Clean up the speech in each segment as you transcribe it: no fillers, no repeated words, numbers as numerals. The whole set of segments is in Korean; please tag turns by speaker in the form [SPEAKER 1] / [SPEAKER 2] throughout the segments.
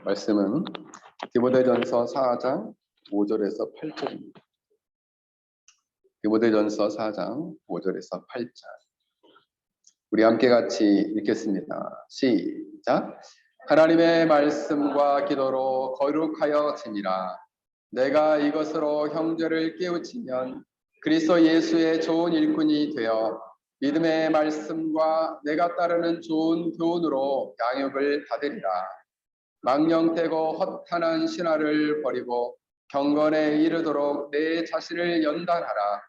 [SPEAKER 1] 말씀은 디모데전서 4장 5절에서 8절입니다. 디모데전서 4장 5절에서 8절. 우리 함께 같이 읽겠습니다. 시작. 하나님의 말씀과 기도로 거룩하여 지니라. 내가 이것으로 형제를 깨우치면 그리스도 예수의 좋은 일꾼이 되어 믿음의 말씀과 내가 따르는 좋은 교훈으로 양육을 받으리라. 망령되고 허탄한 신화를 버리고 경건에 이르도록 내 자신을 연단하라.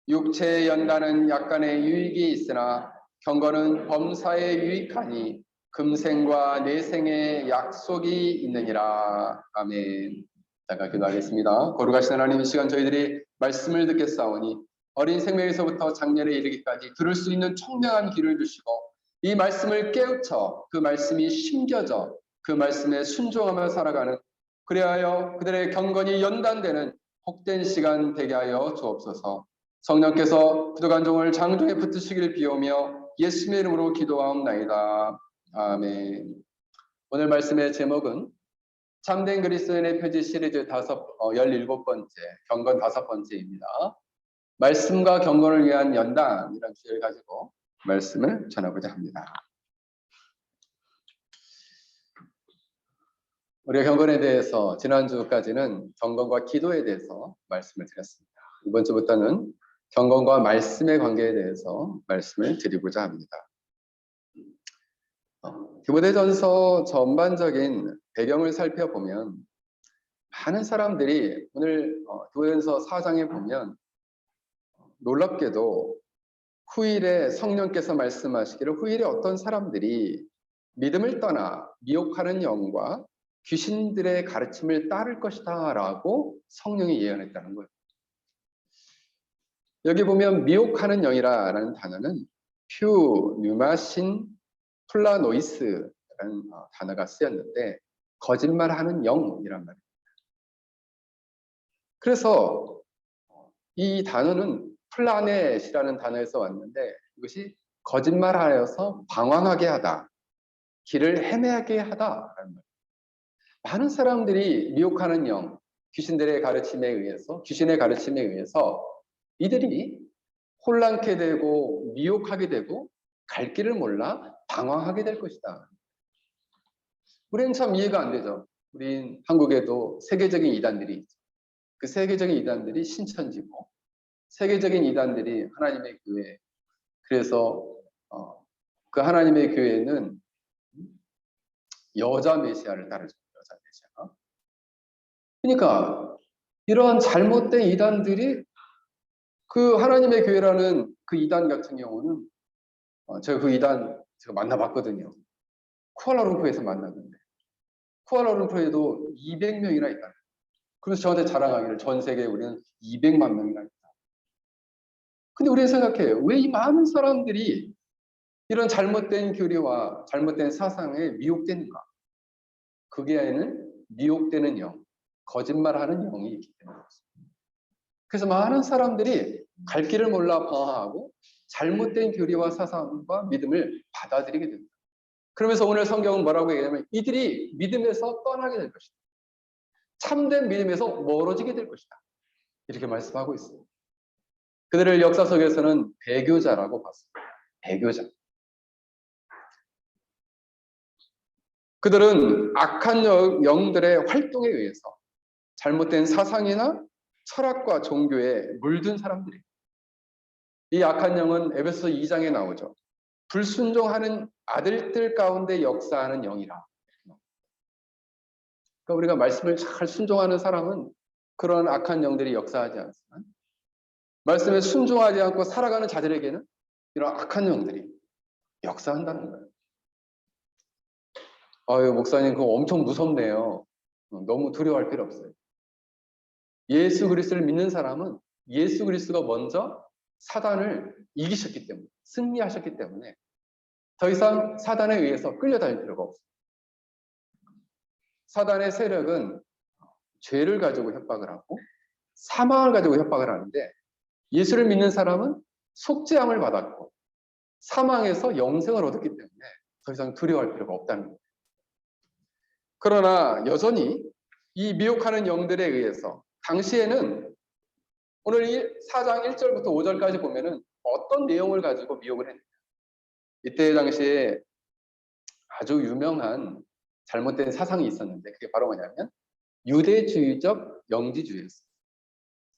[SPEAKER 1] 육체의 연단은 약간의 유익이 있으나 경건은 범사에 유익하니 금생과 내생의 약속이 있느니라. 아멘. 잠깐 기도하겠습니다. 거룩하신 하나님, 이 시간 저희들이 말씀을 듣겠사오니 어린 생명에서부터 장년에 이르기까지 들을 수 있는 청명한 귀를 주시고 이 말씀을 깨우쳐 그 말씀이 심겨져 그 말씀에 순종하며 살아가는, 그리하여 그들의 경건이 연단되는 복된 시간 되게 하여 주옵소서. 성령께서 부족한 종을 장중에 붙으시길 비오며 예수님의 이름으로 기도하옵나이다. 아멘. 오늘 말씀의 제목은 참된 그리스도인의 표지 시리즈 17번째, 경건 5번째입니다. 말씀과 경건을 위한 연단이라는 주제를 가지고 말씀을 전하고자 합니다. 우리가 경건에 대해서 지난주까지는 경건과 기도에 대해서 말씀을 드렸습니다. 이번 주부터는 경건과 말씀의 관계에 대해서 말씀을 드리고자 합니다. 디모데전서 전반적인 배경을 살펴보면 많은 사람들이 오늘 디모데전서 4장에 보면 놀랍게도 후일에 성령께서 말씀하시기를 후일에 어떤 사람들이 믿음을 떠나 미혹하는 영과 귀신들의 가르침을 따를 것이다 라고 성령이 예언했다는 거예요. 여기 보면 미혹하는 영이라는 단어는 퓨뉴마신 플라노이스라는 단어가 쓰였는데 거짓말하는 영이란 말입니다. 그래서 이 단어는 플라넷이라는 단어에서 왔는데 이것이 거짓말하여서 방황하게 하다, 길을 헤매게 하다라는 말입니다. 많은 사람들이 미혹하는 영, 귀신의 가르침에 의해서 이들이 혼란케 되고 미혹하게 되고 갈 길을 몰라 방황하게 될 것이다. 우리는 참 이해가 안 되죠. 우린 한국에도 세계적인 이단들이 있죠. 그 세계적인 이단들이 신천지고 세계적인 이단들이 하나님의 교회. 그래서 그 하나님의 교회는 여자 메시아를 따르죠. 여자 메시아. 그러니까 이러한 잘못된 이단들이 그 하나님의 교회라는 그 이단 같은 경우는 제가 그 이단 제가 만나봤거든요. 쿠알라룸푸르에서 만났는데 쿠알라룸푸르에도 200명이나 있다. 그래서 저한테 자랑하기를 전 세계에 우리는 200만 명이나 있다. 근데 우리는 생각해요. 왜 이 많은 사람들이 이런 잘못된 교리와 잘못된 사상에 미혹되는가? 그게에는 미혹되는 영, 거짓말하는 영이 있기 때문입니다. 그래서 많은 사람들이 갈 길을 몰라 방황하고 잘못된 교리와 사상과 믿음을 받아들이게 됩니다. 그러면서 오늘 성경은 뭐라고 얘기하냐면 이들이 믿음에서 떠나게 될 것이다. 참된 믿음에서 멀어지게 될 것이다. 이렇게 말씀하고 있습니다. 그들을 역사 속에서는 배교자라고 봤습니다. 배교자. 그들은 악한 영들의 활동에 의해서 잘못된 사상이나 철학과 종교에 물든 사람들이에요. 이 악한 영은 에베소서 2장에 나오죠. 불순종하는 아들들 가운데 역사하는 영이라. 그러니까 우리가 말씀을 잘 순종하는 사람은 그런 악한 영들이 역사하지 않지만 말씀에 순종하지 않고 살아가는 자들에게는 이런 악한 영들이 역사한다는 거예요. 아유, 목사님 그거 엄청 무섭네요. 너무 두려워할 필요 없어요. 예수 그리스도를 믿는 사람은 예수 그리스도가 먼저 사단을 이기셨기 때문에, 승리하셨기 때문에 더 이상 사단에 의해서 끌려다닐 필요가 없어요. 사단의 세력은 죄를 가지고 협박을 하고 사망을 가지고 협박을 하는데 예수를 믿는 사람은 속죄함을 받았고 사망에서 영생을 얻었기 때문에 더 이상 두려워할 필요가 없다는 거예요. 그러나 여전히 이 미혹하는 영들에 의해서 당시에는 오늘 이 4장 1절부터 5절까지 보면은 어떤 내용을 가지고 미혹을 했느냐. 이때 당시에 아주 유명한 잘못된 사상이 있었는데 그게 바로 뭐냐면 유대주의적 영지주의였어요.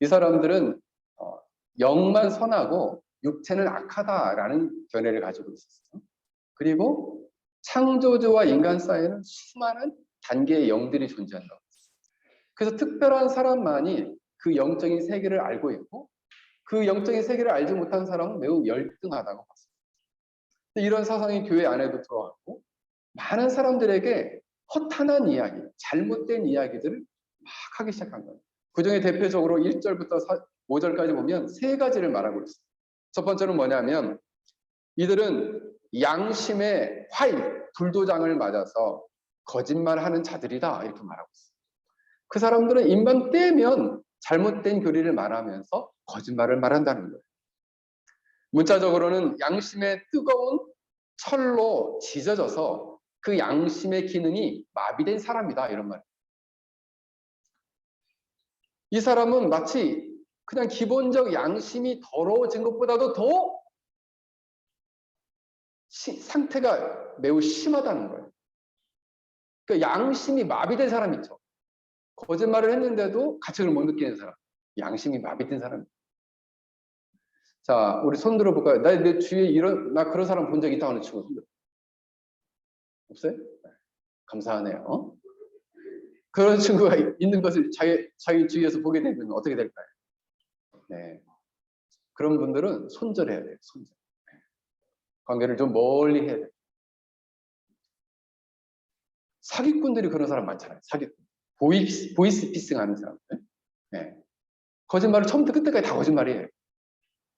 [SPEAKER 1] 이 사람들은 영만 선하고 육체는 악하다라는 견해를 가지고 있었어요. 그리고 창조주와 인간 사이에는 수많은 단계의 영들이 존재한다고 했어요. 그래서 특별한 사람만이 그 영적인 세계를 알고 있고 그 영적인 세계를 알지 못한 사람은 매우 열등하다고 봤어요. 이런 사상이 교회 안에도 들어왔고 많은 사람들에게 허탄한 이야기, 잘못된 이야기들을 막 하기 시작한 거예요. 그중에 대표적으로 1절부터 5절까지 보면 세 가지를 말하고 있어요. 첫 번째는 뭐냐면 이들은 양심의 화인, 불도장을 맞아서 거짓말하는 자들이다 이렇게 말하고 있어요. 그 사람들은 입만 떼면 잘못된 교리를 말하면서 거짓말을 말한다는 거예요. 문자적으로는 양심의 뜨거운 철로 지져져서 그 양심의 기능이 마비된 사람이다 이런 말이에요. 이 사람은 마치 그냥 기본적 양심이 더러워진 것보다도 더 상태가 매우 심하다는 거예요. 그러니까 양심이 마비된 사람 있죠. 거짓말을 했는데도 가책을 못 느끼는 사람. 양심이 마비된 사람. 자, 우리 손 들어볼까요? 내 주위에 나 그런 사람 본 적 있다고 하는 친구 손 들어. 없어요? 감사하네요. 그런 친구가 있는 것을 자기 주위에서 보게 되면 어떻게 될까요? 네. 그런 분들은 손절해야 돼요. 손절. 관계를 좀 멀리 해야 돼요. 사기꾼들이 그런 사람 많잖아요. 사기꾼. 보이스피싱 하는 사람들. 네. 거짓말을 처음부터 끝까지 다 거짓말이에요.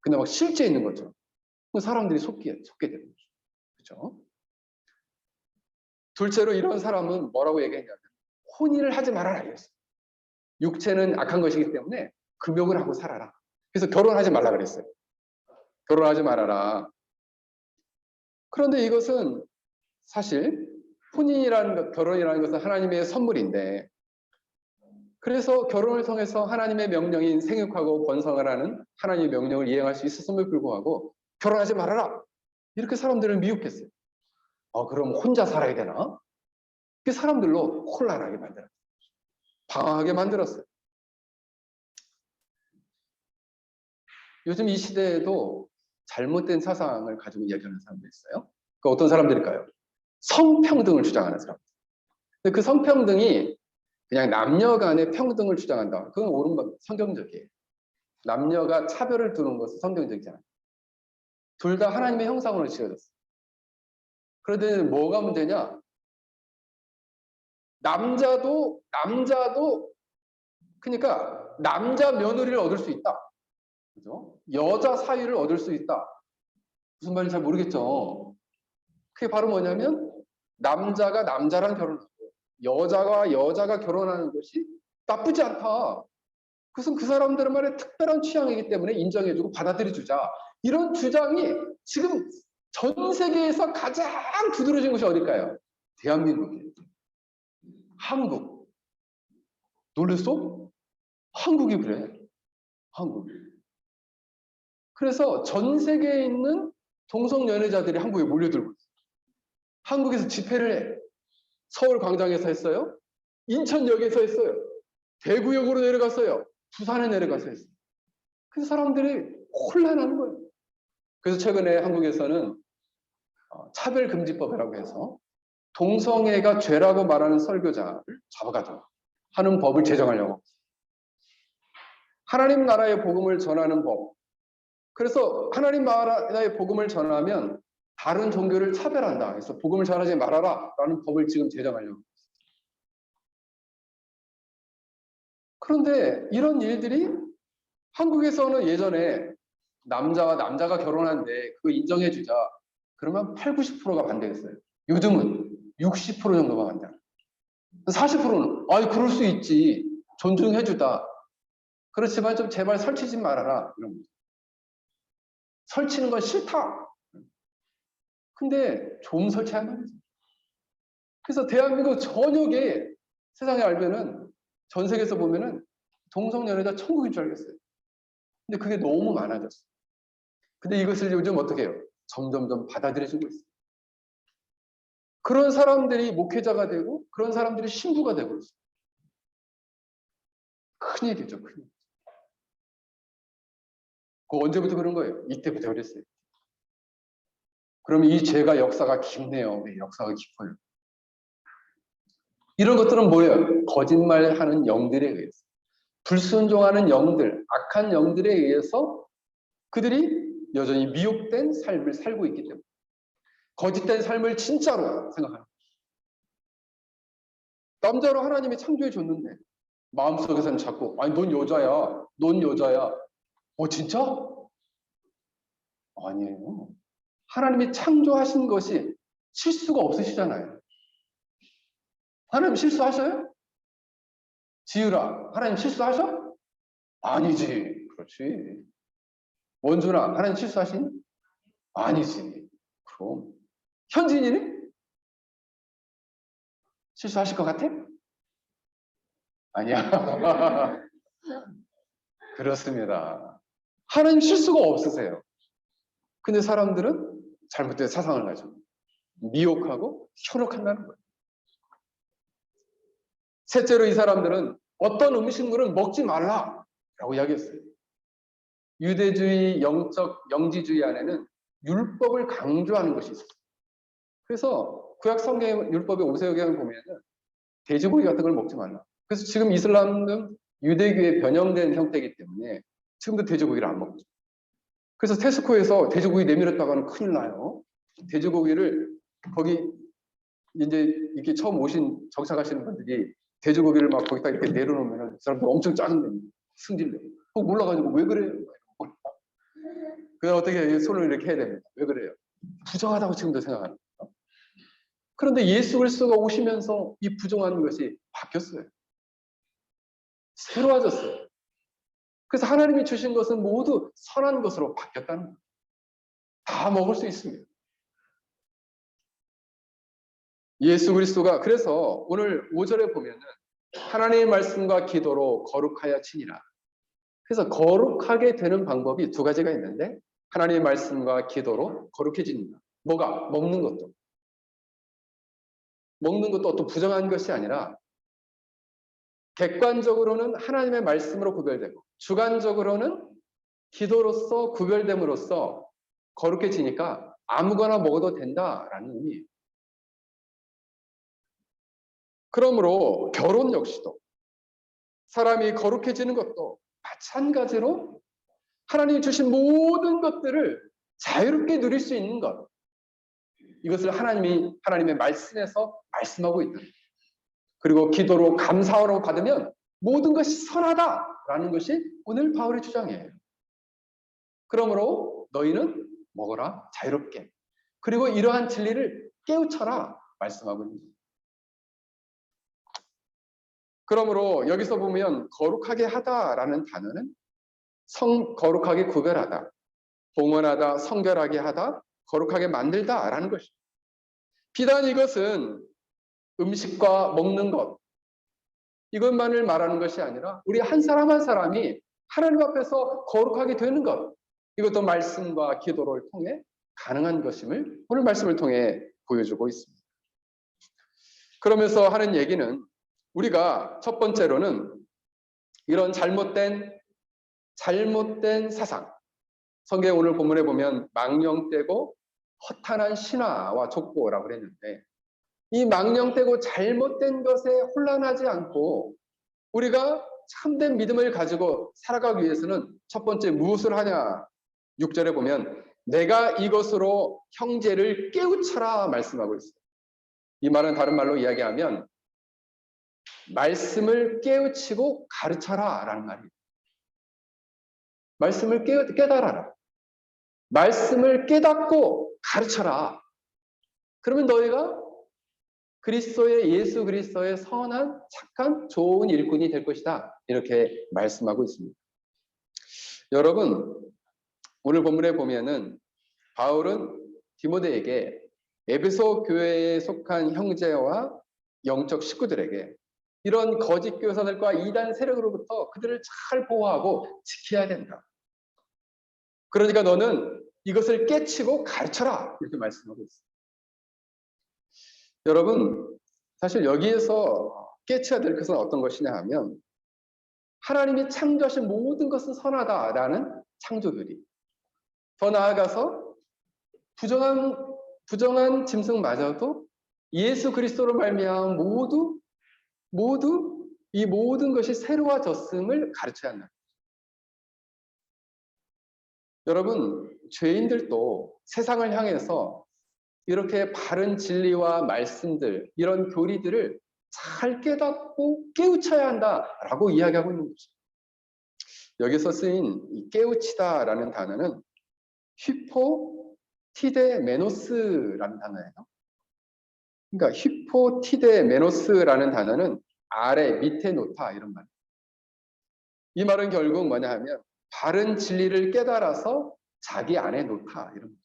[SPEAKER 1] 근데 막 실제 있는 것처럼. 사람들이 속게 되는 거죠. 그렇죠? 둘째로 이런 사람은 뭐라고 얘기했냐면 혼인을 하지 말아라 이랬어요. 육체는 악한 것이기 때문에 금욕을 하고 살아라. 그래서 결혼하지 말라 그랬어요. 결혼하지 말아라. 그런데 이것은 사실 결혼이라는 것은 하나님의 선물인데 그래서 결혼을 통해서 하나님의 명령인 생육하고 번성을 하는 하나님의 명령을 이행할 수 있었음을 불구하고 결혼하지 말아라. 이렇게 사람들을 미혹했어요. 그럼 혼자 살아야 되나? 그 사람들로 혼란하게 만들었어요. 방황하게 만들었어요. 요즘 이 시대에도 잘못된 사상을 가지고 이야기하는 사람들이 있어요. 그 어떤 사람들일까요? 성평등을 주장하는 사람. 근데 그 성평등이 그냥 남녀 간의 평등을 주장한다. 그건 옳은 건 성경적이에요. 남녀가 차별을 두는 것은 성경적이지 않아요. 둘 다 하나님의 형상으로 지어졌어요. 그런데 뭐가 문제냐? 남자도 그러니까 남자 며느리를 얻을 수 있다. 그죠? 여자 사위를 얻을 수 있다. 무슨 말인지 잘 모르겠죠. 그게 바로 뭐냐면 남자가 남자랑 결혼하고 여자가 여자가 결혼하는 것이 나쁘지 않다. 그것은 그 사람들만의 특별한 취향이기 때문에 인정해주고 받아들여주자. 이런 주장이 지금 전 세계에서 가장 두드러진 곳이 어딜까요? 대한민국이에요. 한국. 놀랬어? 한국이 그래. 한국. 그래서 전 세계에 있는 동성연애자들이 한국에 몰려들고 있어요. 한국에서 집회를 해. 서울 광장에서 했어요. 인천역에서 했어요. 대구역으로 내려갔어요. 부산에 내려가서 했어요. 그래서 사람들이 혼란하는 거예요. 그래서 최근에 한국에서는 차별금지법이라고 해서 동성애가 죄라고 말하는 설교자를 잡아가도록 하는 법을 제정하려고. 하나님 나라의 복음을 전하는 법. 그래서 하나님 나라의 복음을 전하면 다른 종교를 차별한다. 그래서 복음을 전하지 말아라 라는 법을 지금 제정하려고. 그런데 이런 일들이 한국에서는 예전에 남자와 남자가 결혼하는데 그거 인정해주자. 그러면 8, 90%가 반대했어요. 요즘은 60% 정도가 반대. 40%는 아이 그럴 수 있지. 존중해주다. 그렇지만 좀 제발 설치지 말아라. 이런 거죠. 설치는 건 싫다. 근데 좀 설치하면 되죠. 그래서 대한민국 전역에 세상에 알면은 전 세계에서 보면은 동성연애자 천국인 줄 알겠어요. 근데 그게 너무 많아졌어요. 근데 이것을 요즘 어떻게 해요? 점점점 받아들여지고 있어요. 그런 사람들이 목회자가 되고 그런 사람들이 신부가 되고 있어요. 큰일이죠, 큰일. 그거 언제부터 그런 거예요? 이때부터 그랬어요. 그러면 이 죄가 역사가 깊네요. 네, 역사가 깊어요. 이런 것들은 뭐예요? 거짓말하는 영들에 의해서, 불순종하는 영들, 악한 영들에 의해서 그들이 여전히 미혹된 삶을 살고 있기 때문에 거짓된 삶을 진짜로 생각하는 거예요. 남자로 하나님이 창조해 줬는데 마음속에서는 자꾸 아니 넌 여자야, 넌 여자야. 진짜? 아니에요. 하나님이 창조하신 것이 실수가 없으시잖아요. 하나님 실수하셔요? 지유라, 하나님 실수하셔? 아니지. 그렇지. 원준아, 하나님 실수하시니? 아니지. 그럼. 현진이는? 실수하실 것 같아? 아니야. 그렇습니다. 하나님 실수가 없으세요. 근데 사람들은 잘못된 사상을 가지고 미혹하고 현혹한다는 거예요. 셋째로 이 사람들은 어떤 음식물은 먹지 말라라고 이야기했어요. 유대주의 영지주의 안에는 율법을 강조하는 것이 있어요. 그래서 구약 성경의 율법의 오세오경을 보면은 돼지고기 같은 걸 먹지 말라. 그래서 지금 이슬람은 유대교의 변형된 형태이기 때문에 지금도 돼지고기를 안 먹죠. 그래서 테스코에서 돼지고기 내밀었다가는 큰일 나요. 돼지고기를 거기 이제 이렇게 처음 오신 정착하시는 분들이 돼지고기를 막 거기다 이렇게 내려놓으면 사람들 엄청 짜증냅니다. 승질내고. 몰라가지고 왜 그래요? 그냥 어떻게 손을 이렇게 해야 됩니다. 왜 그래요? 부정하다고 지금도 생각하는 거예요. 그런데 예수 그리스도가 오시면서 이 부정한 것이 바뀌었어요. 새로워졌어요. 그래서 하나님이 주신 것은 모두 선한 것으로 바뀌었다는 거예요. 다 먹을 수 있습니다. 예수 그리스도가 그래서 오늘 5절에 보면은 하나님의 말씀과 기도로 거룩하여 치니라. 그래서 거룩하게 되는 방법이 두 가지가 있는데 하나님의 말씀과 기도로 거룩해집니다. 뭐가? 먹는 것도. 먹는 것도 어떤 부정한 것이 아니라 객관적으로는 하나님의 말씀으로 구별되고 주관적으로는 기도로서 구별됨으로써 거룩해지니까 아무거나 먹어도 된다라는 의미예요. 그러므로 결혼 역시도 사람이 거룩해지는 것도 마찬가지로 하나님이 주신 모든 것들을 자유롭게 누릴 수 있는 것. 이것을 하나님의 말씀에서 말씀하고 있다. 그리고 기도로 감사로 받으면 모든 것이 선하다라는 것이 오늘 바울의 주장이에요. 그러므로 너희는 먹어라 자유롭게. 그리고 이러한 진리를 깨우쳐라 말씀하고 있는 거예요. 그러므로 여기서 보면 거룩하게 하다라는 단어는 거룩하게 구별하다, 봉헌하다, 성결하게 하다, 거룩하게 만들다라는 것입니다. 비단 이것은 음식과 먹는 것 이것만을 말하는 것이 아니라 우리 한 사람 한 사람이 하나님 앞에서 거룩하게 되는 것 이것도 말씀과 기도를 통해 가능한 것임을 오늘 말씀을 통해 보여주고 있습니다. 그러면서 하는 얘기는 우리가 첫 번째로는 이런 잘못된 사상 성경 오늘 본문에 보면 망령되고 허탄한 신화와 족보라고 그랬는데 이 망령되고 잘못된 것에 혼란하지 않고 우리가 참된 믿음을 가지고 살아가기 위해서는 첫 번째 무엇을 하냐 6절에 보면 내가 이것으로 형제를 깨우쳐라 말씀하고 있어요. 이 말은 다른 말로 이야기하면 말씀을 깨우치고 가르쳐라 라는 말이에요. 말씀을 깨달아라. 말씀을 깨닫고 가르쳐라. 그러면 너희가 예수 그리스도의 선한 착한 좋은 일꾼이 될 것이다. 이렇게 말씀하고 있습니다. 여러분 오늘 본문에 보면은 바울은 디모데에게 에베소 교회에 속한 형제와 영적 식구들에게 이런 거짓 교사들과 이단 세력으로부터 그들을 잘 보호하고 지켜야 된다. 그러니까 너는 이것을 깨치고 가르쳐라. 이렇게 말씀하고 있습니다. 여러분, 사실 여기에서 깨쳐야 될 것은 어떤 것이냐 하면 하나님이 창조하신 모든 것은 선하다라는 창조교리. 더 나아가서 부정한 짐승마저도 예수 그리스도로 말미암아 모두 이 모든 것이 새로워졌음을 가르쳐야 한다. 여러분, 죄인들도 세상을 향해서 이렇게 바른 진리와 말씀들, 이런 교리들을 잘 깨닫고 깨우쳐야 한다라고 이야기하고 있는 거죠. 여기서 쓰인 이 깨우치다라는 단어는 히포티데메노스라는 단어예요. 그러니까 히포티데메노스라는 단어는 아래, 밑에 놓다 이런 말이에요. 이 말은 결국 뭐냐 하면 바른 진리를 깨달아서 자기 안에 놓다 이런 거죠.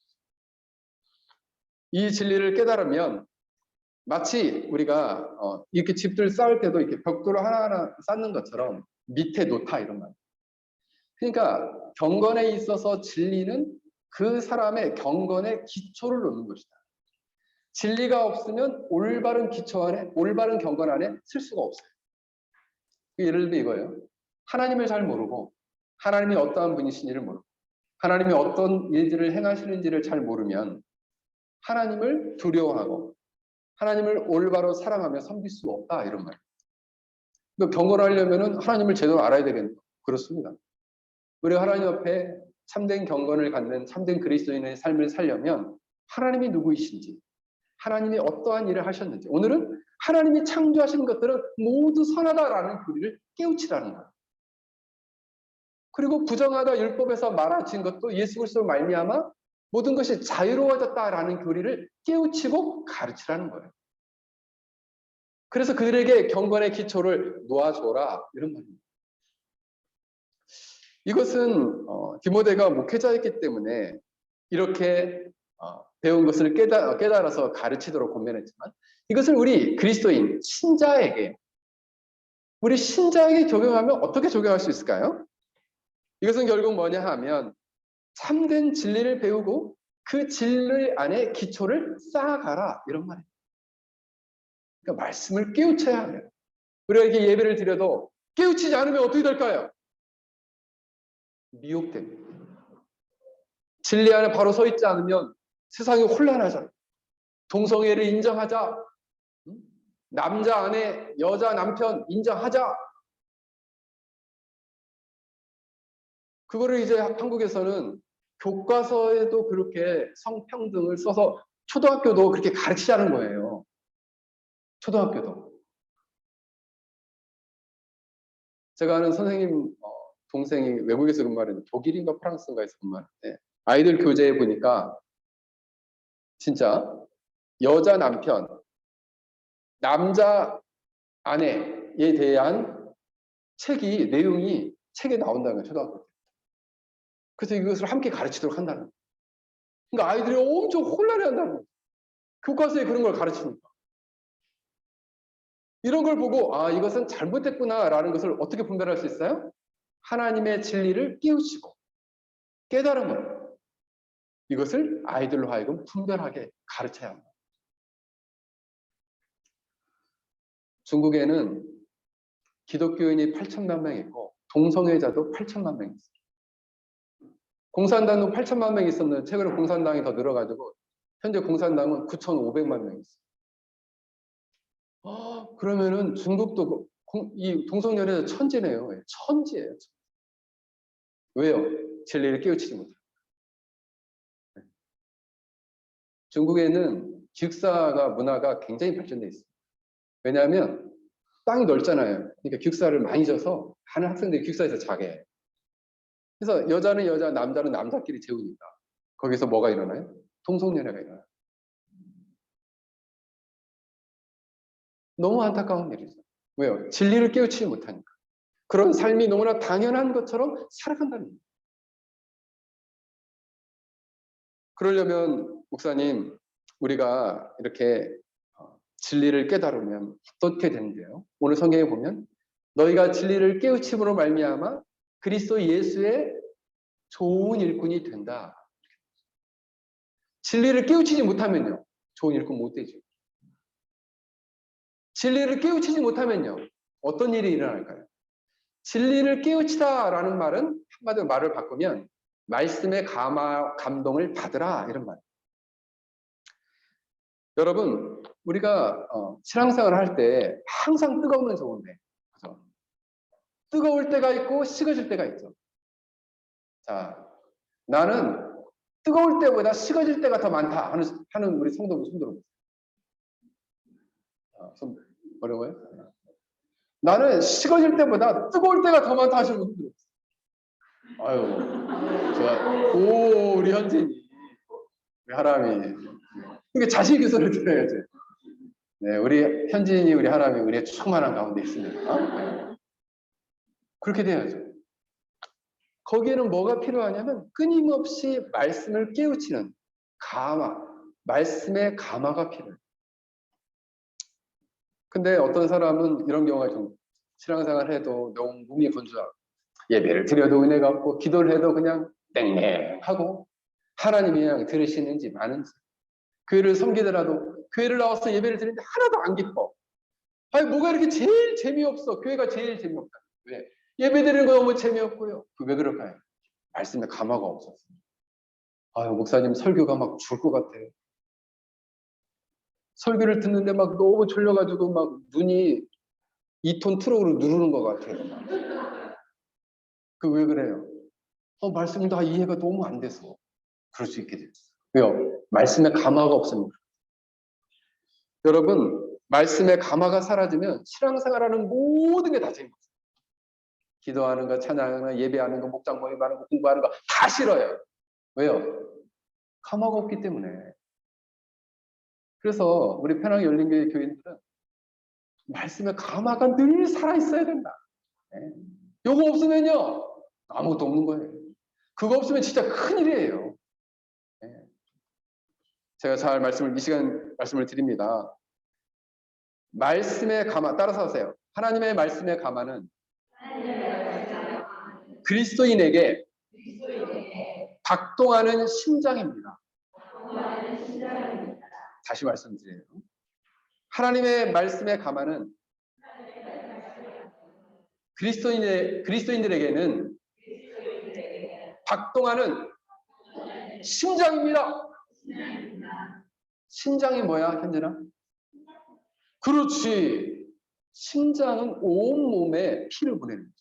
[SPEAKER 1] 이 진리를 깨달으면 마치 우리가 이렇게 집들 쌓을 때도 이렇게 벽돌을 하나하나 쌓는 것처럼 밑에 놓다 이런 말이에요. 그러니까 경건에 있어서 진리는 그 사람의 경건의 기초를 놓는 것이다. 진리가 없으면 올바른 기초 안에, 올바른 경건 안에 쓸 수가 없어요. 예를 들면 이거예요. 하나님을 잘 모르고 하나님이 어떠한 분이신지를 모르고 하나님이 어떤 일들을 행하시는지를 잘 모르면 하나님을 두려워하고 하나님을 올바로 사랑하며 섬길 수가 없다 이런 말이에요. 그러니까 경건하려면 하나님을 제대로 알아야 되겠네요. 그렇습니다. 우리가 하나님 앞에 참된 경건을 갖는 참된 그리스도인의 삶을 살려면 하나님이 누구이신지 하나님이 어떠한 일을 하셨는지 오늘은 하나님이 창조하신 것들은 모두 선하다라는 교리를 깨우치라는 거예요. 그리고 부정하다 율법에서 말하신 것도 예수 그리스도로 말미암아 모든 것이 자유로워졌다라는 교리를 깨우치고 가르치라는 거예요. 그래서 그들에게 경건의 기초를 놓아줘라 이런 말입니다. 이것은 디모데가 목회자였기 때문에 이렇게 배운 것을 깨달아서 가르치도록 권면했지만 이것을 우리 그리스도인 우리 신자에게 적용하면 어떻게 적용할 수 있을까요? 이것은 결국 뭐냐 하면 참된 진리를 배우고 그 진리 안에 기초를 쌓아가라 이런 말이에요. 그러니까 말씀을 깨우쳐야 합니다. 우리가 이렇게 예배를 드려도 깨우치지 않으면 어떻게 될까요? 미혹됩니다. 진리 안에 바로 서 있지 않으면 세상이 혼란하잖아요. 동성애를 인정하자. 남자 아내, 여자 남편 인정하자. 그거를 이제 한국에서는 교과서에도 그렇게 성평등을 써서 초등학교도 그렇게 가르치자는 거예요. 초등학교도. 제가 아는 선생님 동생이 외국에서 근무하는데 독일인가 프랑스인가에서 근무하는데 아이들 교재에 보니까 진짜 여자 남편, 남자 아내에 대한 내용이 책에 나온다는 거예요. 초등학교 때. 그래서 이것을 함께 가르치도록 한다는 거예요. 그러니까 아이들이 엄청 혼란해한다는 거예요. 교과서에 그런 걸 가르치니까. 이런 걸 보고 이것은 잘못됐구나라는 것을 어떻게 분별할 수 있어요? 하나님의 진리를 깨우치고 깨달음으로 이것을 아이들로 하여금 분별하게 가르쳐야 합니다. 중국에는 기독교인이 8천만 명 있고 동성애자도 8천만 명 있어요. 공산당도 8천만 명 있었는데 최근에 공산당이 더 늘어가지고 현재 공산당은 9,500만 명 있어요. 그러면은 중국도 이 동성연애자 천지네요. 천지예요. 왜요? 진리를 깨우치지 못해요. 중국에는 기숙사가 문화가 굉장히 발전돼 있어요. 왜냐하면 땅이 넓잖아요. 그러니까 기숙사를 많이 져서 하는 학생들이 기숙사에서 자게 해요. 그래서 여자는 여자, 남자는 남자끼리 재우니까 거기서 뭐가 일어나요? 동성연애가 일어나요. 너무 안타까운 일이죠. 왜요? 진리를 깨우치지 못하니까. 그런 삶이 너무나 당연한 것처럼 살아간다는 거예요. 그러려면 목사님 우리가 이렇게 진리를 깨달으면 어떻게 되는데요? 오늘 성경에 보면 너희가 진리를 깨우침으로 말미암아 그리스도 예수의 좋은 일꾼이 된다. 진리를 깨우치지 못하면요, 좋은 일꾼 못 되죠. 진리를 깨우치지 못하면요, 어떤 일이 일어날까요? 진리를 깨우치다라는 말은 한마디로 말을 바꾸면 말씀의 감동을 받으라 이런 말. 여러분, 우리가 신앙생활을 할 때 항상 뜨거우면 좋은데, 그죠? 뜨거울 때가 있고 식어질 때가 있죠. 자, 나는 뜨거울 때보다 식어질 때가 더 많다 하는 우리 성도분 손 들어보세요. 손 어려워요? 나는 식어질 때보다 뜨거울 때가 더 많다 하시는 분들. 아유, 제가, 우리 현진이, 우리 하람이. 이게 자식 교서를 들어야지. 네, 우리 현진이, 우리 하람이 우리의 충만한 가운데 있습니다. 그렇게 돼야죠. 거기에는 뭐가 필요하냐면 끊임없이 말씀을 깨우치는 말씀의 감화가 필요해요. 근데 어떤 사람은 이런 경우가 좀 신앙생활 해도 너무 몸이 건조하고 예배를 드려도 은혜가 없고 기도를 해도 그냥 땡땡하고 하나님이 그냥 들으시는지 마는지 교회를 섬기더라도 교회를 나와서 예배를 드리는데 하나도 안 기뻐. 아니 뭐가 이렇게 제일 재미없어. 교회가 제일 재미없다. 왜? 예배 드리는 거 너무 재미없고요. 왜 그럴까요? 말씀에 감화가 없었어요. 아유 목사님 설교가 막 죽을 것 같아요. 설교를 듣는데 막 너무 졸려가지고 막 눈이 2톤 트럭으로 누르는 것 같아요. 그 왜 그래요? 말씀을 다 이해가 너무 안 돼서 그럴 수 있게 됐어요. 왜요? 말씀에 감화가 없습니다. 여러분, 말씀에 감화가 사라지면 신앙생활하는 모든 게 다 재미없어요. 기도하는 거, 찬양하는 거, 예배하는 거, 목장 모임하는 거, 공부하는 거 다 싫어요. 왜요? 감화가 없기 때문에. 그래서 우리 편하게 열린교회 교인들은 말씀에 감화가 늘 살아있어야 된다. 네. 요거 없으면요 아무것도 없는 거예요. 그거 없으면 진짜 큰일이에요. 네. 제가 잘 이 시간 말씀을 드립니다. 말씀의 감화 따라서 하세요. 하나님의 말씀의 감화는 그리스도인에게 박동하는 심장입니다. 다시 말씀드려요. 하나님의 말씀의 감화는 그리스도인들에게는 박동하는 심장입니다. 심장이 뭐야, 현진아? 그렇지. 심장은 온몸에 피를 보내는 거죠.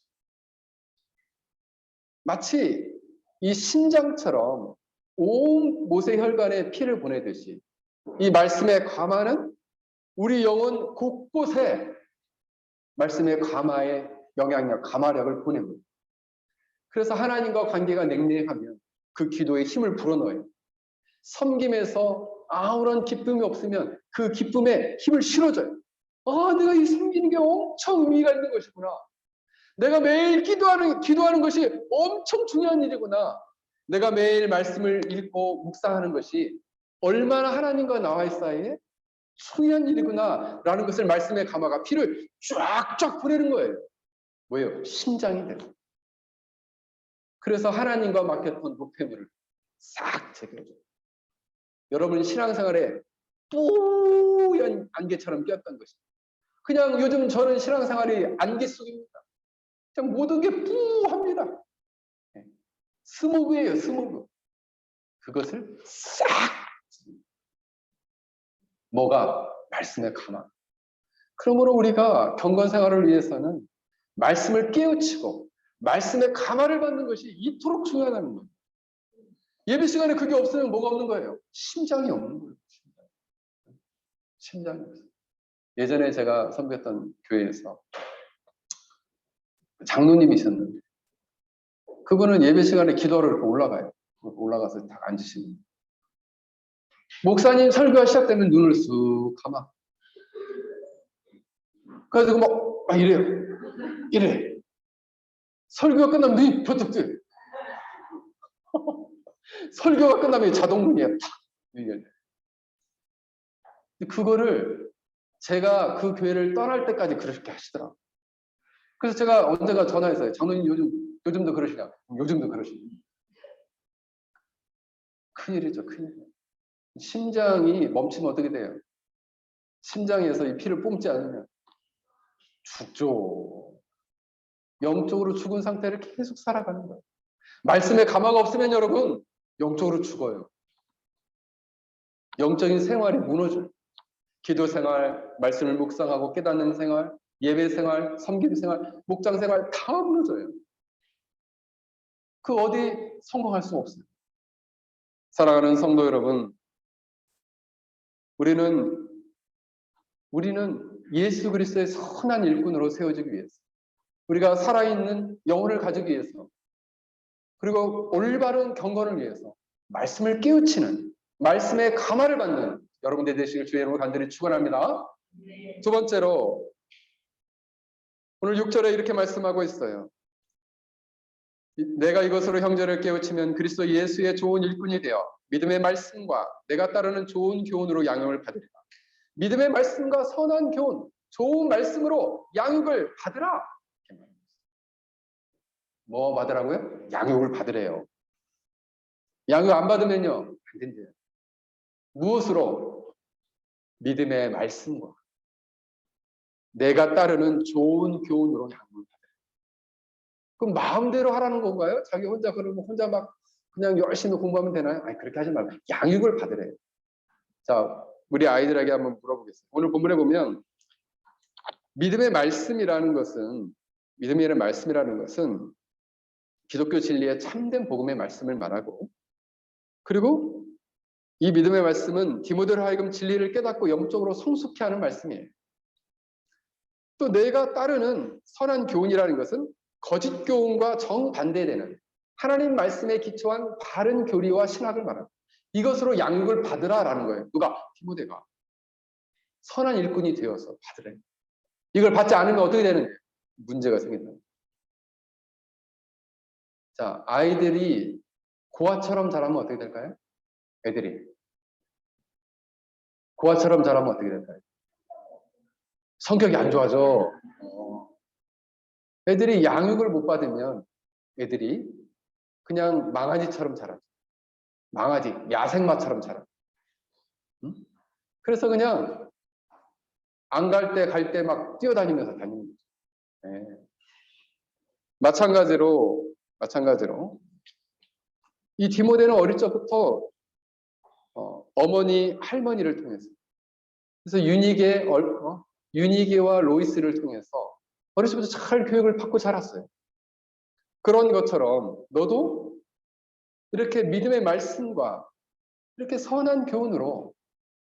[SPEAKER 1] 마치 이 심장처럼 온 모세혈관에 피를 보내듯이 이 말씀의 감화는 우리 영혼 곳곳에 말씀의 감화의 영향력, 감화력을 보냅니다. 그래서 하나님과 관계가 냉랭하면 그 기도에 힘을 불어넣어요. 섬김에서 아무런 기쁨이 없으면 그 기쁨에 힘을 실어줘요. 내가 이 섬기는 게 엄청 의미가 있는 것이구나. 내가 매일 기도하는 것이 엄청 중요한 일이구나. 내가 매일 말씀을 읽고 묵상하는 것이 얼마나 하나님과 나와의 사이에 중요한 일이구나 라는 것을 말씀의 감화가 피를 쫙쫙 보내는 거예요. 뭐예요? 심장이 돼요. 그래서 하나님과 맡겼던 노폐물을 싹 제거해줘요. 여러분 신앙생활에 뿌연 안개처럼 꼈던 것입니다. 그냥 요즘 저는 신앙생활이 안개 속입니다. 그냥 모든 게 뿌합니다. 스모그예요, 스모그. 그것을 싹 뭐가? 말씀의 감화. 그러므로 우리가 경건생활을 위해서는 말씀을 깨우치고 말씀의 감화를 받는 것이 이토록 중요하다는 거예요. 예배 시간에 그게 없으면 뭐가 없는 거예요? 심장이 없는 거예요. 심장이 없어요. 예전에 제가 섬겼던 교회에서 장로님이 있었는데 그분은 예배 시간에 기도하러 이렇게 올라가요. 올라가서 딱 앉으시는. 목사님 설교가 시작되면 눈을 쑥 감아. 그래서 막 이래요. 이래. 설교가 끝나면 눈이 버쩍 뜨요. 설교가 끝나면 자동 문이에요. 탁. 근데 그거를 제가 그 교회를 떠날 때까지 그렇게 하시더라고요. 그래서 제가 언젠가 전화했어요. 장로님 요즘도 그러시냐? 요즘도 그러시냐? 큰일이죠, 큰일. 심장이 멈추면 어떻게 돼요? 심장에서 이 피를 뿜지 않으면 죽죠. 영적으로 죽은 상태를 계속 살아가는 거예요. 말씀에 감화가 없으면 여러분 영적으로 죽어요. 영적인 생활이 무너져요. 기도 생활, 말씀을 묵상하고 깨닫는 생활, 예배 생활, 섬김 생활, 목장 생활 다 무너져요. 그 어디 성공할 수 없어요. 사랑하는 성도 여러분, 우리는 예수 그리스도의 선한 일꾼으로 세워지기 위해서, 우리가 살아있는 영혼을 가지기 위해서, 그리고 올바른 경건을 위해서 말씀을 깨우치는, 말씀의 감화를 받는 여러분들 되시길 주의 이름으로 간절히 축원합니다. 두 번째로 오늘 6절에 이렇게 말씀하고 있어요. 내가 이것으로 형제를 깨우치면 그리스도 예수의 좋은 일꾼이 되어 믿음의 말씀과 내가 따르는 좋은 교훈으로 양육을 받으리라. 믿음의 말씀과 선한 교훈, 좋은 말씀으로 양육을 받으라. 뭐 받으라고요? 양육을 받으래요. 양육 안 받으면요, 안 된대요. 무엇으로? 믿음의 말씀과 내가 따르는 좋은 교훈으로 양육을 받으래요. 그럼 마음대로 하라는 건가요? 자기 혼자 그러면 혼자 막 그냥 열심히 공부하면 되나요? 아니, 그렇게 하지 말고 양육을 받으래요. 자, 우리 아이들에게 한번 물어보겠습니다. 오늘 본문에 보면 믿음의 말씀이라는 것은, 믿음의 말씀이라는 것은 기독교 진리의 참된 복음의 말씀을 말하고, 그리고 이 믿음의 말씀은 디모데로 하여금 진리를 깨닫고 영적으로 성숙케 하는 말씀이에요. 또 내가 따르는 선한 교훈이라는 것은 거짓 교훈과 정반대되는 하나님 말씀에 기초한 바른 교리와 신학을 말합니다. 이것으로 양육을 받으라라는 거예요. 누가? 디모데가. 선한 일꾼이 되어서 받으래. 이걸 받지 않으면 어떻게 되는 거예요? 문제가 생긴다. 자, 아이들이 고아처럼 자라면 어떻게 될까요? 애들이 고아처럼 자라면 어떻게 될까요? 성격이 안 좋아져. 애들이 양육을 못 받으면 애들이 그냥 망아지처럼 자라죠. 망아지, 야생마처럼 자라. 응? 그래서 그냥 안 갈 때 갈 때 막 뛰어다니면서 다니는 거죠. 네. 마찬가지로 이 디모데는 어릴 적부터 어머니 할머니를 통해서, 그래서 유니게와 로이스를 통해서 어렸을 때부터 잘 교육을 받고 자랐어요. 그런 것처럼 너도 이렇게 믿음의 말씀과 이렇게 선한 교훈으로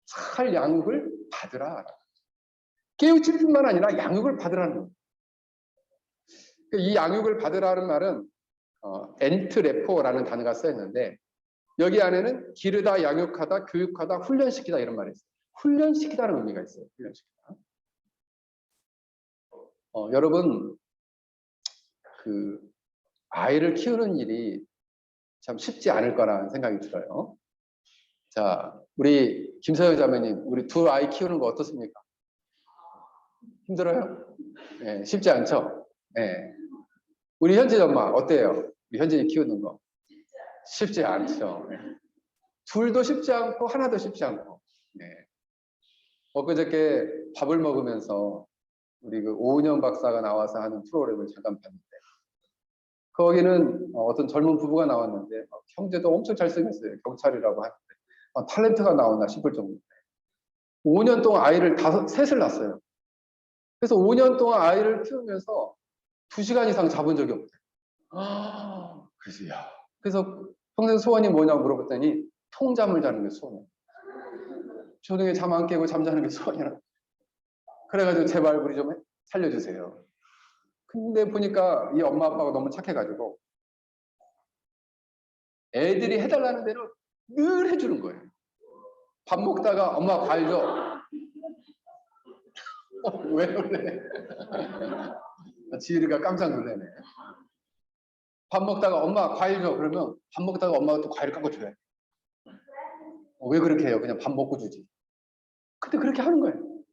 [SPEAKER 1] 잘 양육을 받으라. 깨우칠 뿐만 아니라 양육을 받으라는 거예요. 이 양육을 받으라는 말은 엔트레포라는 단어가 써있는데, 여기 안에는 기르다, 양육하다, 교육하다, 훈련시키다 이런 말이 있어요. 훈련시키다는 의미가 있어요. 훈련시키다. 여러분, 그 아이를 키우는 일이 참 쉽지 않을 거라는 생각이 들어요. 자, 우리 김서영 자매님, 우리 두 아이 키우는 거 어떻습니까? 힘들어요? 네, 쉽지 않죠? 네. 우리 현진 엄마 어때요? 우리 현진이 키우는 거 쉽지 않죠. 네. 둘도 쉽지 않고 하나도 쉽지 않고. 네. 엊그저께 밥을 먹으면서 우리 그 오은영 박사가 나와서 하는 프로그램을 잠깐 봤는데, 거기는 어떤 젊은 부부가 나왔는데 형제도 엄청 잘생겼어요. 경찰이라고 하는데 탤런트가 나왔나 싶을 정도인데 5년 동안 아이를 셋을 낳았어요. 그래서 5년 동안 아이를 키우면서 2시간 이상 잡은 적이 없대요. 그래서 평생 소원이 뭐냐고 물어봤더니 통잠을 자는 게 소원이에요. 조등에 잠 안 깨고 잠자는 게 소원이라. 그래가지고 제발 우리 좀 살려주세요. 근데 보니까 이 엄마 아빠가 너무 착해가지고 애들이 해달라는 대로 늘 해주는 거예요. 밥 먹다가 엄마 과일 줘. 왜 그래? 지율이가 깜짝 놀라네. 밥 먹다가 엄마 과일 줘. 그러면 밥 먹다가 엄마가 또 과일을 깎아 줘요. 왜 그렇게 해요? 그냥 밥 먹고 주지. 근데 그렇게 하는 거예요.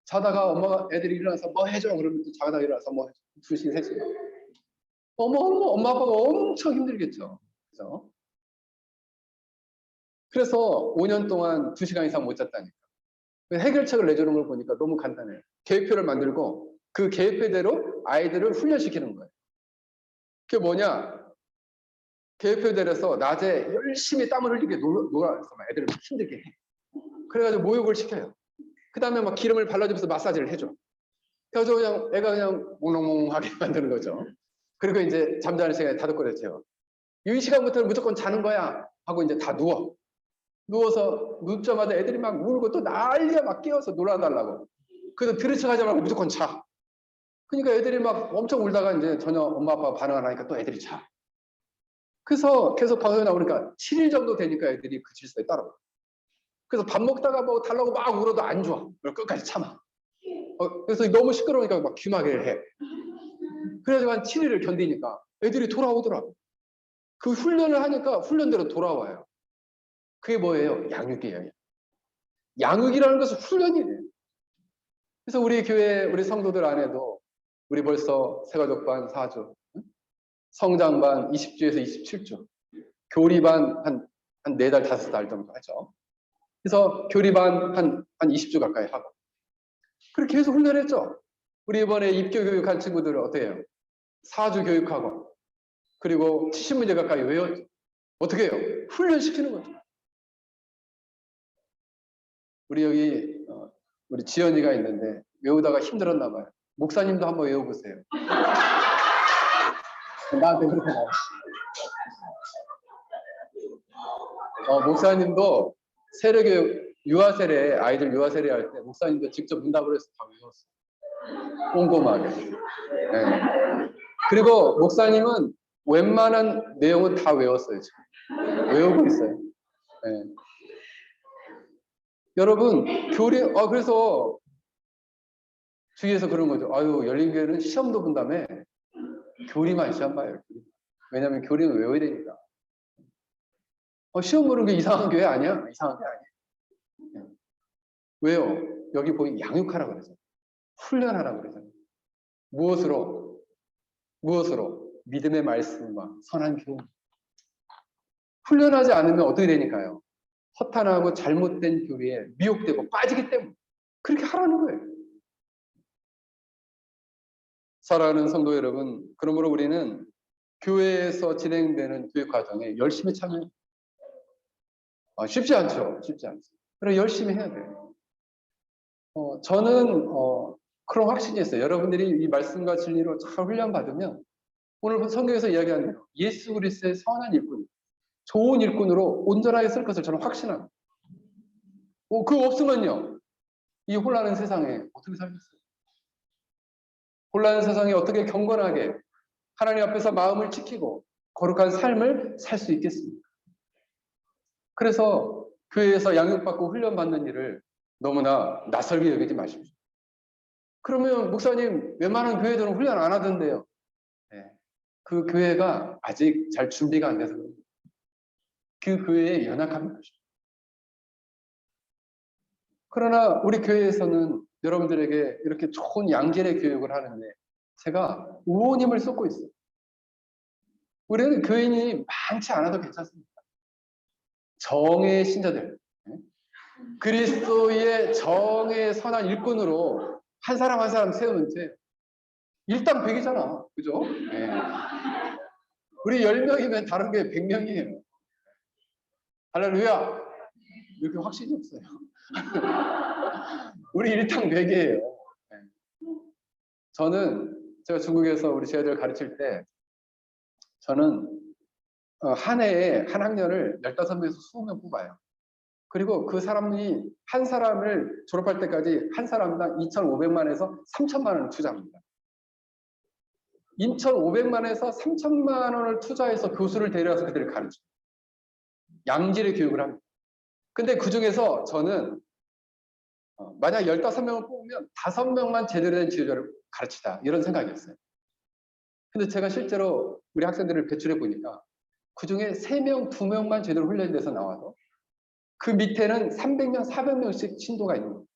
[SPEAKER 1] 자다가 엄마가 애들이 일어나서 뭐 해줘 그러면 또 자다가 일어나서 뭐 해줘. 2시, 3시. 엄마 아빠가 엄청 힘들겠죠. 그죠? 그래서 5년 동안 2시간 이상 못 잤다니까. 해결책을 내주는 걸 보니까 너무 간단해요. 계획표를 만들고 그 계획표대로 아이들을 훈련시키는 거예요. 그게 뭐냐? 계획표대로서 낮에 열심히 땀을 흘리게 놀아서 애들을 힘들게 해. 그래가지고 모욕을 시켜요. 그 다음에 막 기름을 발라주면서 마사지를 해줘. 그래가지고 그냥 애가 그냥 몽롱몽하게 만드는 거죠. 그리고 이제 잠자는 시간에 다독거려 재워. 이 시간부터는 무조건 자는 거야 하고 이제 다 누워. 누워서 눕자마자 애들이 막 울고 또 난리야 막 깨워서 놀아달라고. 그래서 들으쳐 가지 말고 무조건 자. 그러니까 애들이 막 엄청 울다가 이제 전혀 엄마 아빠가 반응 안 하니까 또 애들이 자. 그래서 계속 방송에 나오니까 7일 정도 되니까 애들이 그 질서에 따라와. 그래서 밥 먹다가 뭐 달라고 막 울어도 안 좋아. 끝까지 참아. 그래서 너무 시끄러우니까 막 귀마개를 해. 그래가지고 한 7일을 견디니까 애들이 돌아오더라고. 그 훈련을 하니까 훈련대로 돌아와요. 그게 뭐예요? 양육이에요. 양육이라는 것은 훈련이에요. 그래서 우리 교회 우리 성도들 안에도 우리 벌써 새가족반 4주, 성장반 20주에서 27주, 교리반 한 4달, 5달 정도 하죠. 그래서 교리반 한 20주 가까이 하고. 그렇게 계속 훈련했죠. 우리 이번에 입교 교육한 친구들은 어떻게 해요? 4주 교육하고, 그리고 70문제 가까이 외웠죠. 어떻게 해요? 훈련시키는 거죠. 우리 여기 우리 지연이가 있는데 외우다가 힘들었나 봐요. 목사님도 한번 외워보세요. 나한테 그렇게 나와. 목사님도 세례교육 유아세례 아이들 유아세례 할 때 목사님도 직접 문답을 해서 다 외웠어요. 꼼꼼하게. 네. 그리고 목사님은 웬만한 내용은 다 외웠어요. 지금. 외우고 있어요. 네. 여러분 교리 그래서 주위에서 그런 거죠. 아유 열린교회는 시험도 본다며 교리만 시험 봐요. 왜냐하면 교리는 외워야 되니까. 시험 보는 게 이상한 교회 아니야? 이상한 게 아니에요. 왜요? 여기 보니 양육하라 그러죠. 훈련하라 그러죠. 무엇으로? 믿음의 말씀과 선한 교훈. 훈련하지 않으면 어떻게 되니까요? 허탄하고 잘못된 교리에 미혹되고 빠지기 때문에 그렇게 하라는 거예요. 사랑하는 성도 여러분, 그러므로 우리는 교회에서 진행되는 교육 과정에 열심히 참여해요. 쉽지 않죠. 쉽지 않죠. 그래서 열심히 해야 돼요. 저는 그런 확신이 있어요. 여러분들이 이 말씀과 진리로 잘 훈련받으면 오늘 성경에서 이야기하는 대로 예수 그리스도의 선한 일꾼, 좋은 일꾼으로 온전하게 쓸 것을 저는 확신합니다. 그거 없으면요. 이 혼란한 세상에 어떻게 살겠어요? 혼란한 세상에 어떻게 경건하게 하나님 앞에서 마음을 지키고 거룩한 삶을 살 수 있겠습니까? 그래서 교회에서 양육받고 훈련받는 일을 너무나 낯설게 여기지 마십시오. 그러면 목사님 웬만한 교회들은 훈련 안 하던데요. 네. 그 교회가 아직 잘 준비가 안 돼서 그 교회에 연약한 것이죠. 그러나 우리 교회에서는 여러분들에게 이렇게 좋은 양질의 교육을 하는데 제가 우호님을 쏟고 있어요. 우리는 교인이 많지 않아도 괜찮습니다. 정의 신자들, 그리스도의 정의 선한 일꾼으로 한 사람 한 사람 세우면 돼. 일당백이잖아. 그죠? 네. 우리 10명이면 다른 게 100명이에요. 할렐루야. 이렇게 확신이 없어요. 우리 일당백이에요. 네. 저는 제가 중국에서 우리 제자들 가르칠 때 저는 한 해에 한 학년을 15명에서 20명 뽑아요. 그리고 그 사람이 한 사람을 졸업할 때까지 한 사람당 2,500만에서 3,000만 원을 투자합니다. 2,500만에서 3,000만 원을 투자해서 교수를 데려와서 그들을 가르쳐요. 양질의 교육을 합니다. 근데 그 중에서 저는 만약 15명을 뽑으면 5명만 제대로 된 지도자를 가르치자 이런 생각이었어요. 근데 제가 실제로 우리 학생들을 배출해 보니까 그 중에 3명, 2명만 제대로 훈련돼서 나와도 그 밑에는 300명, 400명씩 신도가 있는 거예요.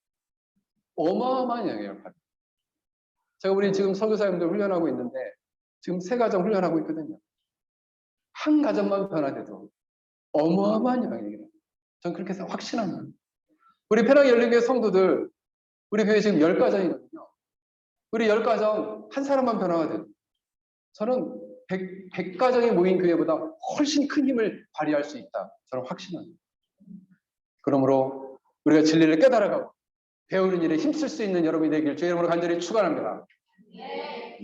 [SPEAKER 1] 어마어마한 영향을 받아요. 제가 우리 지금 선교사님들 훈련하고 있는데 지금 3가정 훈련하고 있거든요. 한 가정만 변화돼도 어마어마한 영향이에요. 저는 그렇게 해서 확신합니다. 우리 페랑 열린교회 성도들, 우리 교회 지금 10가정이거든요. 우리 10가정 한 사람만 변화가 돼도 저는 100가정이 모인 교회보다 훨씬 큰 힘을 발휘할 수 있다. 저는 확신합니다. 그러므로 우리가 진리를 깨달아가고 배우는 일에 힘쓸 수 있는 여러분이 되길 주의 이름으로 간절히 축원합니다.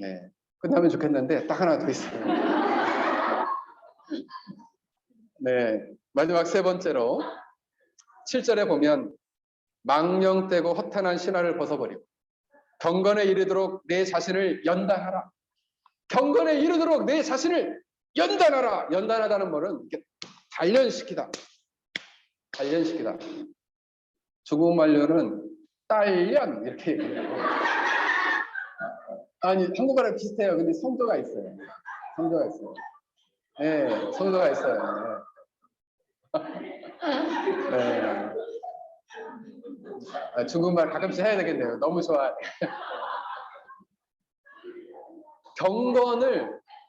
[SPEAKER 1] 네, 끝나면 좋겠는데 딱 하나 더 있어요. 네, 마지막 3번째로 7절에 보면 망령되고 허탄한 신화를 벗어버리고 경건에 이르도록 내 자신을 연단하라. 경건에 이르도록 내 자신을 연단하라. 연단하다는 말은 이렇게 단련시키다. 단련시키다. 중국말로는 딸련 이렇게 얘기해요. 아니 한국어랑 비슷해요. 근데 성조가 있어요. 성조가 있어요. 네, 성조가 있어요. 네. 아, 중국말 가끔씩 해야 되겠네요. 너무 좋아해.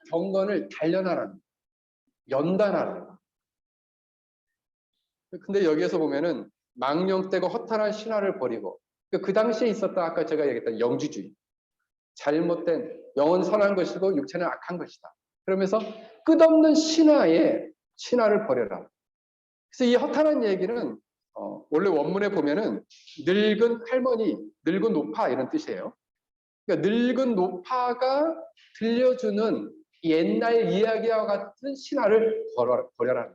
[SPEAKER 1] 경건을 단련하라는, 연단하라. 근데 여기에서 보면은 망령되고 허탄한 신화를 버리고 그 당시에 있었던 아까 제가 얘기했던 영지주의, 잘못된 영은 선한 것이고 육체는 악한 것이다. 그러면서 끝없는 신화를 버려라. 그래서 이 허탄한 얘기는 원래 원문에 보면은 늙은 할머니, 늙은 노파 이런 뜻이에요. 그러니까 늙은 노파가 들려주는 옛날 이야기와 같은 신화를 버려라.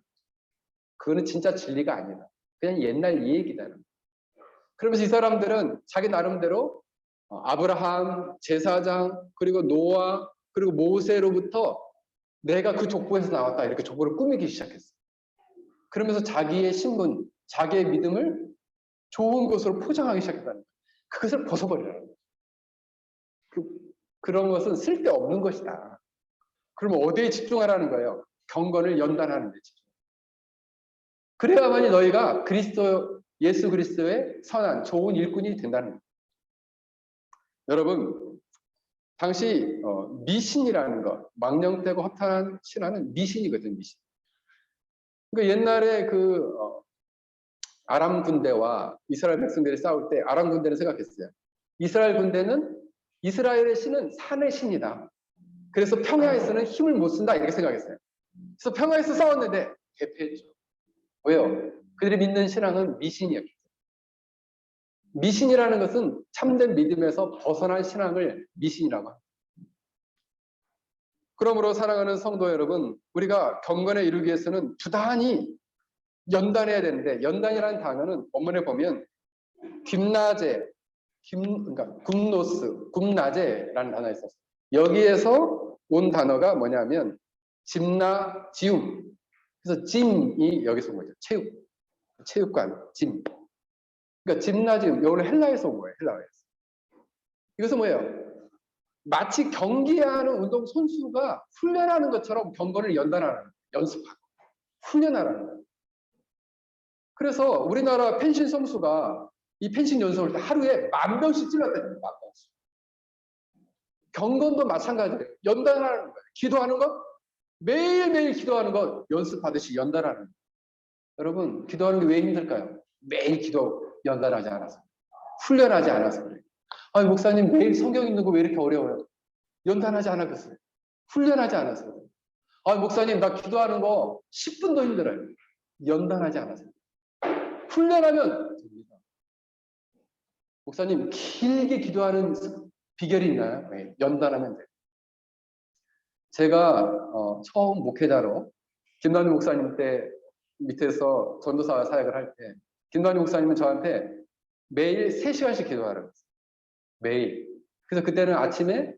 [SPEAKER 1] 그거는 진짜 진리가 아니다. 그냥 옛날 얘기다. 그러면서 이 사람들은 자기 나름대로 아브라함, 제사장, 그리고 노아, 그리고 모세로부터 내가 그 족보에서 나왔다 이렇게 족보를 꾸미기 시작했어. 그러면서 자기의 신분, 자기의 믿음을 좋은 것으로 포장하기 시작했다는 거예요. 그것을 벗어버리라는 거예요. 그런 것은 쓸데없는 것이다. 그러면 어디에 집중하라는 거예요? 경건을 연단하는 데 집중. 그래야만이 너희가 예수 그리스도의 선한 좋은 일꾼이 된다는 거예요. 여러분, 당시 미신이라는 것, 망령되고 허탄한 신화는 미신이거든, 미신. 그러니까 옛날에 아람 군대와 이스라엘 백성들이 싸울 때 아람 군대는 생각했어요. 이스라엘 군대는 이스라엘의 신은 산의 신이다. 그래서 평야에서는 힘을 못 쓴다 이렇게 생각했어요. 그래서 평야에서 싸웠는데 대패했죠. 왜요? 그들이 믿는 신앙은 미신이었기 때문에. 미신이라는 것은 참된 믿음에서 벗어난 신앙을 미신이라고 합니다. 그러므로 사랑하는 성도 여러분, 우리가 경건에 이르기 위해서는 부단히 연단해야 되는데, 연단이라는 단어는 원문에 보면 김나제, 그러니까 굼나제라는 단어가 있었어요. 여기에서 온 단어가 뭐냐면 짐나지움. 그래서 짐이 여기서 온 거죠. 체육관, 짐. 그러니까 짐나지움, 이거는 헬라에서 온 거예요. 헬라에서. 이것은 뭐예요? 마치 경기하는 운동 선수가 훈련하는 것처럼 경건을 연단하는, 연습하고 훈련하라는 거예요. 그래서 우리나라 펜싱 선수가 이 펜싱 연습을 때 하루에 10,000명씩 찔렀다는 거예요. 10,000명씩. 경건도 마찬가지예요. 연단하는 거예요. 기도하는 것, 매일매일 기도하는 것 연습하듯이 연단하는 거예요. 여러분, 기도하는 게 왜 힘들까요? 매일 연단하지 않아서. 훈련하지 않아서 그래요. 아니, 목사님 매일 성경 읽는 거 왜 이렇게 어려워요? 연단하지 않았겠어요. 훈련하지 않아서 그래요. 아니, 목사님 나 기도하는 거 10분도 힘들어요. 연단하지 않아서. 훈련하면 됩니다. 목사님 길게 기도하는 비결이 있나요? 네, 연단하면 돼요. 제가 처음 목회자로 김남희 목사님 때 밑에서 전도사 사역을 할 때 김남희 목사님은 저한테 매일 3시간씩 기도하라고 했어요. 매일. 그래서 그때는 아침에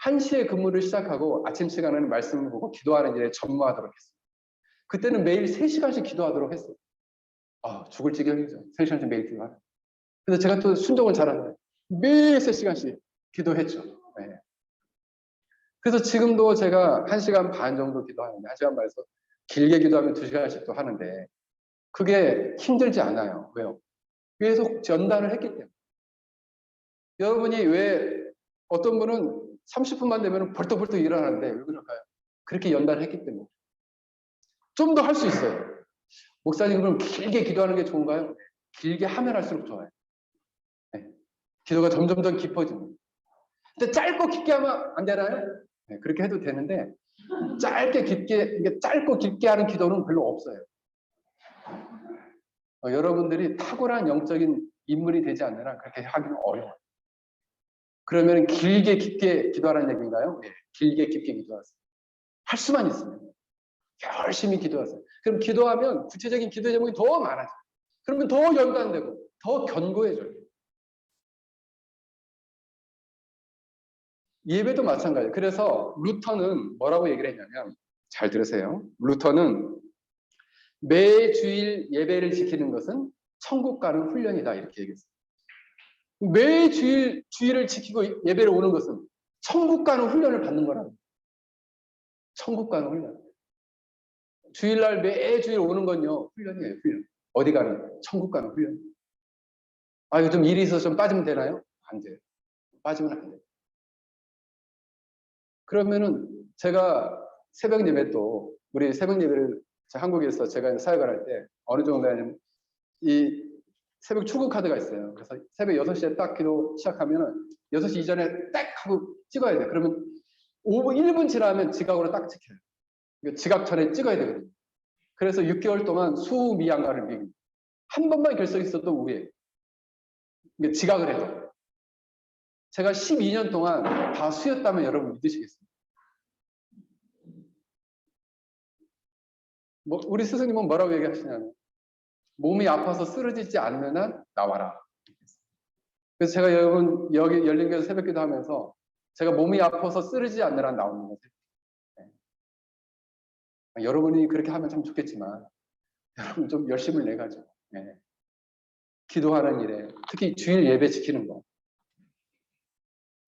[SPEAKER 1] 1시에 근무를 시작하고 아침 시간에는 말씀을 보고 기도하는 일에 전무하도록 했어요. 그때는 매일 3시간씩 기도하도록 했어요. 죽을 지경이죠. 3시간씩 매일 기도하라. 그래서 제가 또 순종을 잘하는 매일 3시간씩 기도했죠. 네. 그래서 지금도 제가 1시간 반 정도 기도하는데 1시간 반에서 길게 기도하면 2시간씩도 하는데 그게 힘들지 않아요. 왜요? 계속 연단을 했기 때문에. 여러분이 왜 어떤 분은 30분만 되면 벌떡벌떡 일어나는데 왜 그럴까요? 그렇게 연단을 했기 때문에. 좀 더 할 수 있어요. 목사님 그럼 길게 기도하는 게 좋은가요? 길게 하면 할수록 좋아요. 네. 기도가 점점 더 깊어집니다. 근데 짧고 깊게 하면 안 되나요? 네, 그렇게 해도 되는데 짧고 깊게 하는 기도는 별로 없어요. 여러분들이 탁월한 영적인 인물이 되지 않는 한 그렇게 하기는 어려워요. 그러면 길게 깊게 기도하라는 얘기인가요? 네, 길게 깊게 기도하세요. 할 수만 있으면 열심히 기도하세요. 그럼 기도하면 구체적인 기도 제목이 더 많아져요. 그러면 더 연관되고 더 견고해져요. 예배도 마찬가지예요. 그래서 루터는 뭐라고 얘기를 했냐면, 잘 들으세요. 루터는 매주일 예배를 지키는 것은 천국 가는 훈련이다 이렇게 얘기했어요. 주일을 지키고 예배를 오는 것은 천국 가는 훈련을 받는 거라고. 천국 가는 훈련. 주일날 매주일 오는 건요 훈련이에요. 훈련. 어디 가는? 천국 가는 훈련. 아 요즘 일이 있어서 좀 빠지면 되나요? 안 돼요. 빠지면 안 돼요. 그러면은 제가 새벽 예배 또 우리 새벽 예배를 한국에서 제가 사역을 할 때 어느 정도 하냐면 이 새벽 출국 카드가 있어요. 그래서 새벽 6시에 딱 기도 시작하면은 6시 이전에 딱 하고 찍어야 돼. 그러면 5분, 1분 지나면 지각으로 딱 찍혀요. 지각 전에 찍어야 되거든요. 그래서 6개월 동안 수미양가를 미기. 한 번만 결석 있어도 우회예요. 지각을 해도. 제가 12년 동안 다 수였다면 여러분 믿으시겠습니까? 우리 스승님은 뭐라고 얘기하시냐면 몸이 아파서 쓰러지지 않는 한 나와라. 그래서 제가 여러분 여기 열린교회 새벽기도 하면서 제가 몸이 아파서 쓰러지지 않는 한 나오는 거죠. 네. 여러분이 그렇게 하면 참 좋겠지만 여러분 좀 열심을 내가지고 네. 기도하는 일에 특히 주일 예배 지키는 거.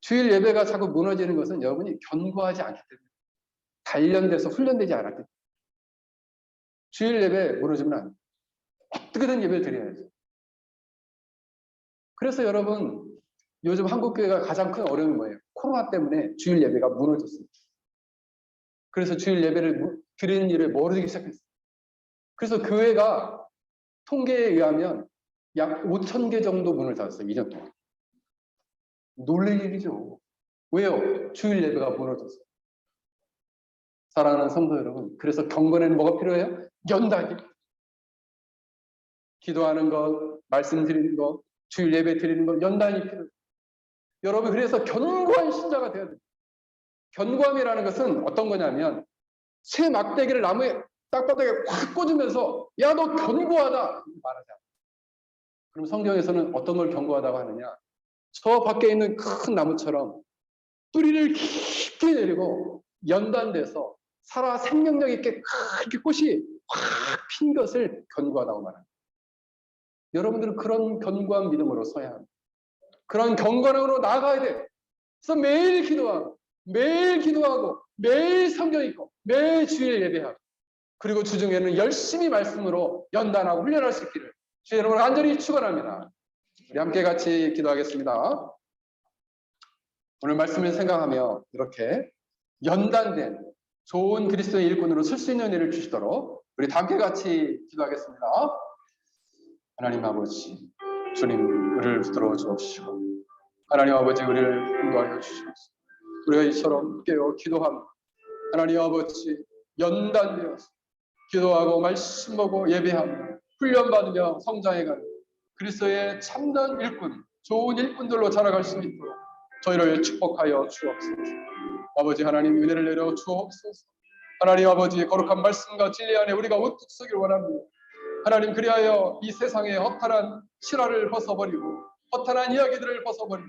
[SPEAKER 1] 주일 예배가 자꾸 무너지는 것은 여러분이 견고하지 않기 때문에 단련돼서 훈련되지 않았기 때문에 주일 예배 무너지면 안 돼요. 어떻게든 예배를 드려야죠. 그래서 여러분 요즘 한국교회가 가장 큰 어려움이 뭐예요? 코로나 때문에 주일 예배가 무너졌습니다. 그래서 주일 예배를 드리는 일을 모르기 시작했어요. 그래서 교회가 통계에 의하면 약 5,000개 정도 문을 닫았어요. 2년 동안. 놀랄 일이죠. 왜요? 주일 예배가 무너졌어요. 사랑하는 성도 여러분, 그래서 경건에는 뭐가 필요해요? 연단이. 기도하는 것, 말씀 드리는 것, 주일 예배 드리는 것, 연단이 필요해요. 여러분 그래서 견고한 신자가 돼야 돼요. 견고함이라는 것은 어떤 거냐면 새 막대기를 나무에 땅바닥에 확 꽂으면서 야 너 견고하다 말하자. 그럼 성경에서는 어떤 걸 견고하다고 하느냐? 저 밖에 있는 큰 나무처럼 뿌리를 깊게 내리고 연단돼서 살아 생명력 있게 크게 꽃이 확 핀 것을 견고하다고 말합니다. 여러분들은 그런 견고한 믿음으로 서야 합니다. 그런 경건함으로 나아가야 돼. 그래서 매일 기도하고 매일 성경 읽고 매일 주일 예배하고 그리고 주중에는 열심히 말씀으로 연단하고 훈련할 수 있기를 주의 이름으로 간절히 축원합니다. 우리 함께 같이 기도하겠습니다. 오늘 말씀을 생각하며 이렇게 연단된 좋은 그리스도의 일꾼으로 설 수 있는 일을 주시도록 우리 함께 같이 기도하겠습니다. 하나님 아버지, 주님 우리를 붙들어 주옵시고 하나님 아버지 우리를 인도하여 주시옵소서. 우리가 이처럼 깨어 기도하며 하나님 아버지 연단되어서 기도하고 말씀 보고 예배하며 훈련받으며 성장해가는 그리스도의 참된 일꾼, 좋은 일꾼들로 자라갈 수 있도록 저희를 축복하여 주옵소서. 아버지 하나님 은혜를 내려 주옵소서. 하나님 아버지 거룩한 말씀과 진리 안에 우리가 우뚝 서기를 원합니다. 하나님 그리하여 이 세상의 허탈한 실화를 벗어버리고 허탈한 이야기들을 벗어버리고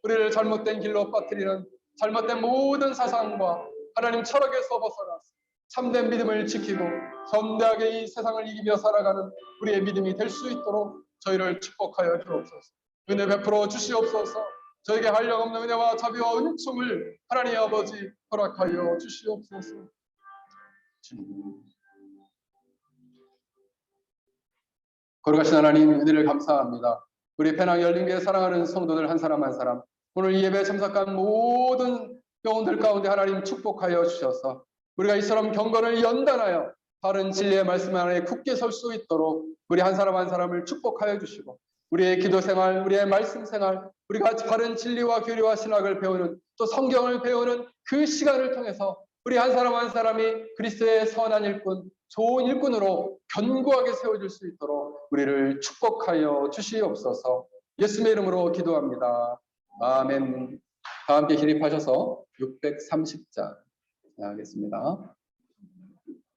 [SPEAKER 1] 우리를 잘못된 길로 빠뜨리는 잘못된 모든 사상과 하나님 철학에서 벗어나서 참된 믿음을 지키고 선대하게 이 세상을 이기며 살아가는 우리의 믿음이 될 수 있도록 저희를 축복하여 주옵소서. 은혜 베풀어 주시옵소서. 저에게 한량없는 은혜와 자비와 은총을 하나님 아버지 허락하여 주시옵소서. 주님. 거룩하신 하나님, 은혜를 감사합니다. 우리 배낭 열린교회 사랑하는 성도들 한 사람 한 사람, 오늘 이 예배에 참석한 모든 영혼들 가운데 하나님 축복하여 주셔서 우리가 이처럼 경건을 연단하여 바른 진리의 말씀 안에 굳게 설 수 있도록 우리 한 사람 한 사람을 축복하여 주시고, 우리의 기도 생활, 우리의 말씀 생활, 우리가 바른 진리와 교리와 신학을 배우는, 또 성경을 배우는 그 시간을 통해서 우리 한 사람 한 사람이 그리스도의 선한 일꾼, 좋은 일꾼으로 견고하게 세워질 수 있도록 우리를 축복하여 주시옵소서. 예수님의 이름으로 기도합니다. 아멘. 다 함께 기립하셔서 630장 하겠습니다.